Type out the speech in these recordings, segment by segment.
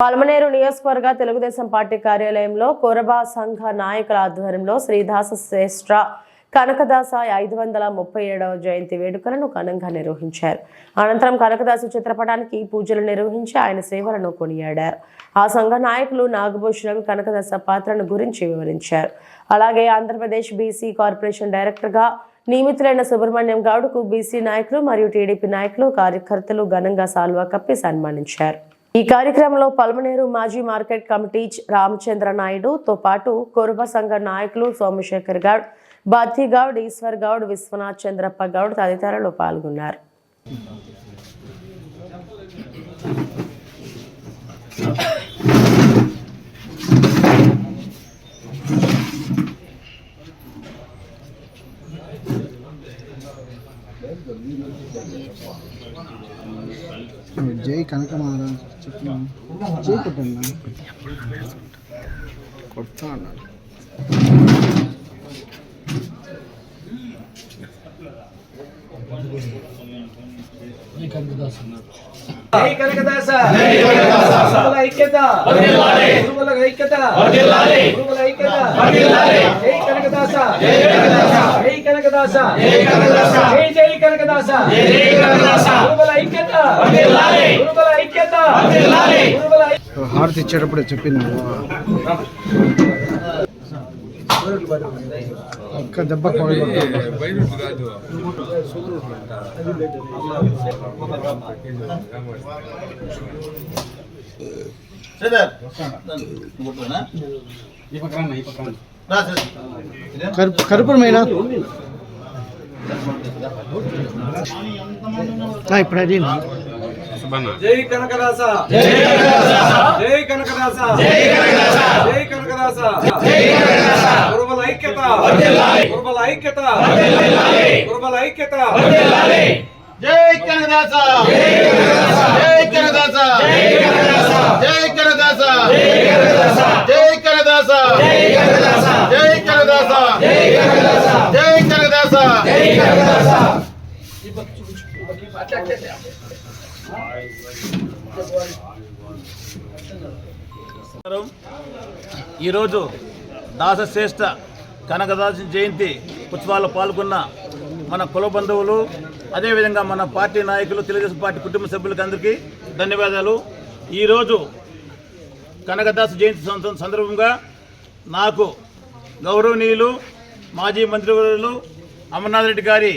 పల్మనేరు నియోజకవర్గ తెలుగుదేశం పార్టీ కార్యాలయంలో కొరబా సంఘ నాయకుల ఆధ్వర్యంలో శ్రీదాస శ్రేష్ఠ కనకదాస 537వ జయంతి వేడుకలను ఘనంగా నిర్వహించారు. అనంతరం కనకదాసు చిత్రపటానికి పూజలు నిర్వహించి ఆయన సేవలను కొనియాడారు. ఆ సంఘ నాయకులు నాగభూషణం కనకదాస పాత్రను గురించి వివరించారు. అలాగే ఆంధ్రప్రదేశ్ బీసీ కార్పొరేషన్ డైరెక్టర్గా నియమితులైన సుబ్రహ్మణ్యం గౌడ్కు బీసీ నాయకులు మరియు టీడీపీ నాయకులు కార్యకర్తలు ఘనంగా సాల్వా కప్పి సన్మానించారు. ఈ కార్యక్రమంలో పల్మనేరు మాజీ మార్కెట్ కమిటీ రామచంద్ర నాయుడుతో పాటు కొరబ సంఘ నాయకులు సోమశేఖర్ గౌడ్, బాతి గౌడ్, ఈశ్వర్ గౌడ్, విశ్వనాథ్ చంద్రప్ప గౌడ్ తదితరులు పాల్గొన్నారు. జై కనకమాల జై కొట్టన్నా కొడతా అన్నాడు. జై కనకదాస జై కనకదాస గురువుల ఐక్యత గురువుల ఐక్యత గురువుల ఐక్యత జై కనకదాస జై కనకదాస జై కనకదాస జై కనకదాస జై జై కనకదాస జై కనకదాస గురువుల ఐక్యత గురువుల ఐక్యత గురువుల హారతి ఇచ్చేటప్పుడు చెప్పింది ఒక్క దెబ్బ కరుపురమైనా ఇప్పుడు అది జై కనకదాస జై కనకదాస జై కనకదాస జై కనకదాస జై కనకదాస జై కనకదాస గురువుల ఐక్యత వర్ధిల్లాలి గురువుల ఐక్యత వర్ధిల్లాలి గురువుల ఐక్యత వర్ధిల్లాలి జై కనకదాస జై కనకదాస జై కనకదాస జై కనకదాస జై కనకదాస జై కనకదాస జై కనకదాస జై కనకదాస జై కనకదాస జై కనకదాస ఈరోజు దాసశ్రేష్ఠ కనకదాసు జయంతి ఉత్సవాల్లో పాల్గొన్న మన కుల బంధువులు, అదేవిధంగా మన పార్టీ నాయకులు, తెలుగుదేశం పార్టీ కుటుంబ సభ్యులకి అందరికీ ధన్యవాదాలు. ఈరోజు కనకదాసు జయంతి సందర్భంగా నాకు గౌరవనీయులు మాజీ మంత్రివర్యులు అమర్నాథ్ రెడ్డి గారి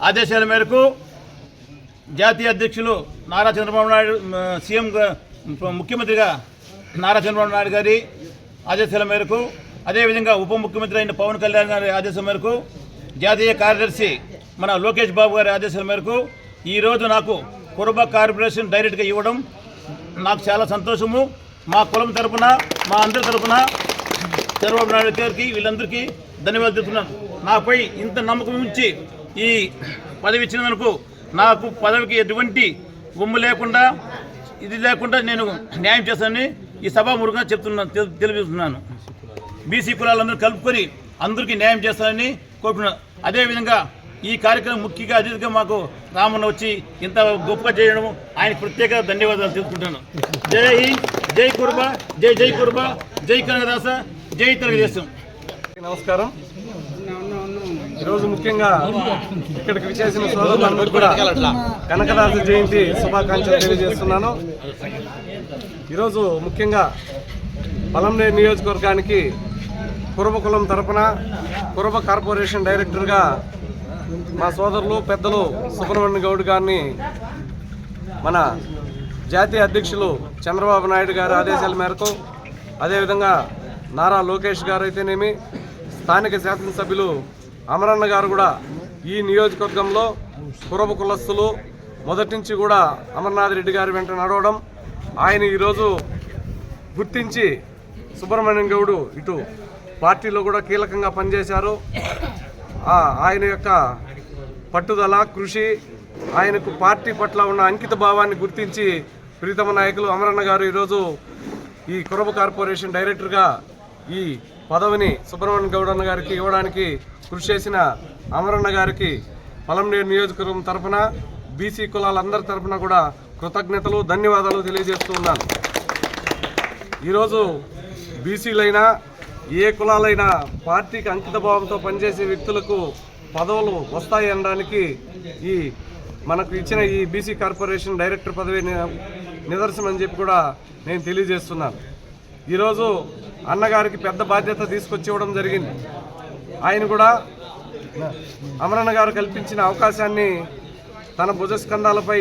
ఆదేశాల మేరకు జాతీయ అధ్యక్షులు నారా చంద్రబాబు నాయుడు, సీఎం ముఖ్యమంత్రిగా నారా చంద్రబాబు నాయుడు గారి ఆదేశాల మేరకు, అదేవిధంగా ఉప ముఖ్యమంత్రి అయిన పవన్ కళ్యాణ్ గారి ఆదేశం మేరకు, జాతీయ కార్యదర్శి మన లోకేష్ బాబు గారి ఆదేశాల మేరకు ఈరోజు నాకు కొరబా కార్పొరేషన్ డైరెక్ట్గా ఇవ్వడం నాకు చాలా సంతోషము. మా కులం తరఫున, మా అందరి తరఫున చంద్రబాబు నాయుడు గారికి, వీళ్ళందరికీ ధన్యవాదాలు చెప్తున్నాను. నాపై ఇంత నమ్మకం ఉంచి ఈ పదవి ఇచ్చినందుకు, నాకు పదవికి ఎటువంటి ఉమ్ము లేకుండా, ఇది లేకుండా నేను న్యాయం చేస్తానని ఈ సభాముఖంగా తెలియజేస్తున్నాను. బీసీ కులాలందరూ కలుపుకొని అందరికీ న్యాయం చేస్తానని కోరుతున్నాను. అదేవిధంగా ఈ కార్యక్రమం ముఖ్యంగా అతిథిగా మాకు రామన్న వచ్చి ఇంత గొప్పగా చేయడం ఆయనకు ప్రత్యేక ధన్యవాదాలు తెలుపుకుంటాను. జై హింద్, జై కుర్బా, జై జై కుర్బా, జై కనకదాస, జై తెలుగుదేశం. నమస్కారం. ఈరోజు ముఖ్యంగా ఇక్కడికి విచ్చేసిన సోదరులందరూ కూడా కనకదాస జయంతి శుభాకాంక్షలు తెలియజేస్తున్నాను. ఈరోజు ముఖ్యంగా పల్మనేరు నియోజకవర్గానికి కురబ కులం తరపున కురబ కార్పొరేషన్ డైరెక్టర్గా మా సోదరులు పెద్దలు సుబ్రహ్మణ్యం గౌడ్ గారిని మన జాతీయ అధ్యక్షులు చంద్రబాబు నాయుడు గారి ఆదేశాల మేరకు, అదేవిధంగా నారా లోకేష్ గారు అయితేనేమి, స్థానిక శాసనసభ్యులు అమరన్న గారు కూడా ఈ నియోజకవర్గంలో కురబ కులస్తులు మొదటి నుంచి కూడా అమర్నాథ్ రెడ్డి గారి వెంట నడవడం, ఆయన ఈరోజు గుర్తించి సుబ్రహ్మణ్యం గౌడు ఇటు పార్టీలో కూడా కీలకంగా పనిచేశారు. ఆయన యొక్క పట్టుదల, కృషి, ఆయనకు పార్టీ పట్ల ఉన్న అంకిత భావాన్ని గుర్తించి ప్రీతమ నాయకులు అమరన్న గారు ఈరోజు ఈ కురబ కార్పొరేషన్ డైరెక్టర్గా ఈ పదవిని సుబ్రహ్మణ్యం గౌడన్న గారికి ఇవ్వడానికి కృషి చేసిన అమరన్న గారికి పల్మనేరు నియోజకవర్గం తరఫున, బీసీ కులాలందరి తరఫున కూడా కృతజ్ఞతలు, ధన్యవాదాలు తెలియజేస్తూ ఉన్నాను. ఈరోజు బీసీలైనా ఏ కులాలైనా పార్టీకి అంకితభావంతో పనిచేసే వ్యక్తులకు పదవులు వస్తాయి అనడానికి ఈ మనకు ఇచ్చిన ఈ బీసీ కార్పొరేషన్ డైరెక్టర్ పదవి నిదర్శనం అని చెప్పి కూడా నేను తెలియజేస్తున్నాను. ఈరోజు అన్నగారికి పెద్ద బాధ్యత తీసుకొచ్చి ఇవ్వడం జరిగింది. ఆయన కూడా అమరన్న గారు కల్పించిన అవకాశాన్ని తన భుజస్కంధాలపై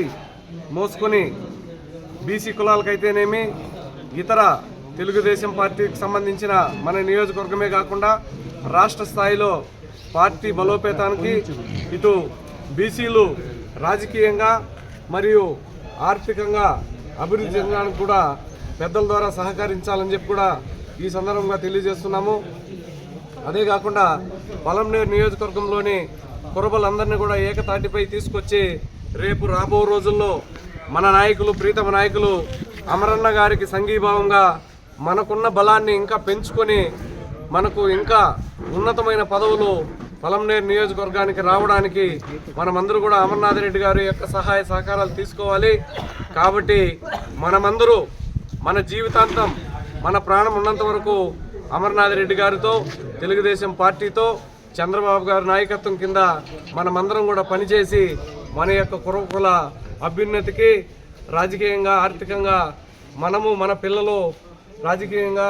మోసుకొని బీసీ కులాలకైతేనేమి ఇతర తెలుగుదేశం పార్టీకి సంబంధించిన మన నియోజకవర్గమే కాకుండా రాష్ట్ర స్థాయిలో పార్టీ బలోపేతానికి ఇటు బీసీలు రాజకీయంగా మరియు ఆర్థికంగా అభివృద్ధి చెందడానికి కూడా పెద్దల ద్వారా సహకరించాలని చెప్పి కూడా ఈ సందర్భంగా తెలియజేస్తున్నాము. అదే కాకుండా పలంనేరు నియోజకవర్గంలోని కురబలందరినీ కూడా ఏకతాటిపై తీసుకొచ్చి రేపు రాబో రోజుల్లో మన నాయకులు ప్రీతమ నాయకులు అమరన్న గారికి సంఘీభావంగా మనకున్న బలాన్ని ఇంకా పెంచుకొని మనకు ఇంకా ఉన్నతమైన పదవులు పలంనేరు నియోజకవర్గానికి రావడానికి మనమందరూ కూడా అమర్నాథ్ రెడ్డి గారి యొక్క సహాయ సహకారాలు తీసుకోవాలి. కాబట్టి మనమందరూ మన జీవితాంతం మన ప్రాణం ఉన్నంత వరకు అమర్నాథ్ రెడ్డి గారితో తెలుగుదేశం పార్టీతో చంద్రబాబు గారి నాయకత్వం కింద మనమందరం కూడా పనిచేసి మన యొక్క కుల అభ్యున్నతికి రాజకీయంగా ఆర్థికంగా మనము మన పిల్లలు రాజకీయంగా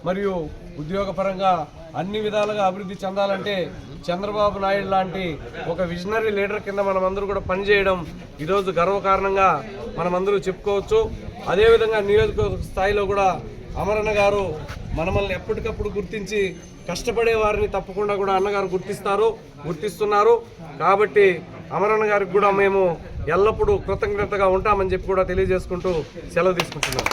మరియు ఉద్యోగపరంగా అన్ని విధాలుగా అభివృద్ధి చెందాలంటే చంద్రబాబు నాయుడు లాంటి ఒక విజనరీ లీడర్ కింద మనమందరూ కూడా పనిచేయడం ఈరోజు గర్వకారణంగా మనమందరూ చెప్పుకోవచ్చు. అదేవిధంగా నియోజకవర్గ స్థాయిలో కూడా అమరన్న గారు మనల్ని ఎప్పటికప్పుడు గుర్తించి కష్టపడే వారిని తప్పకుండా కూడా అన్నగారు గుర్తిస్తున్నారు. కాబట్టి అమరన్న గారికి కూడా మేము ఎల్లప్పుడూ కృతజ్ఞతగా ఉంటామని చెప్పి కూడా తెలియజేసుకుంటూ సెలవు తీసుకుంటున్నాం.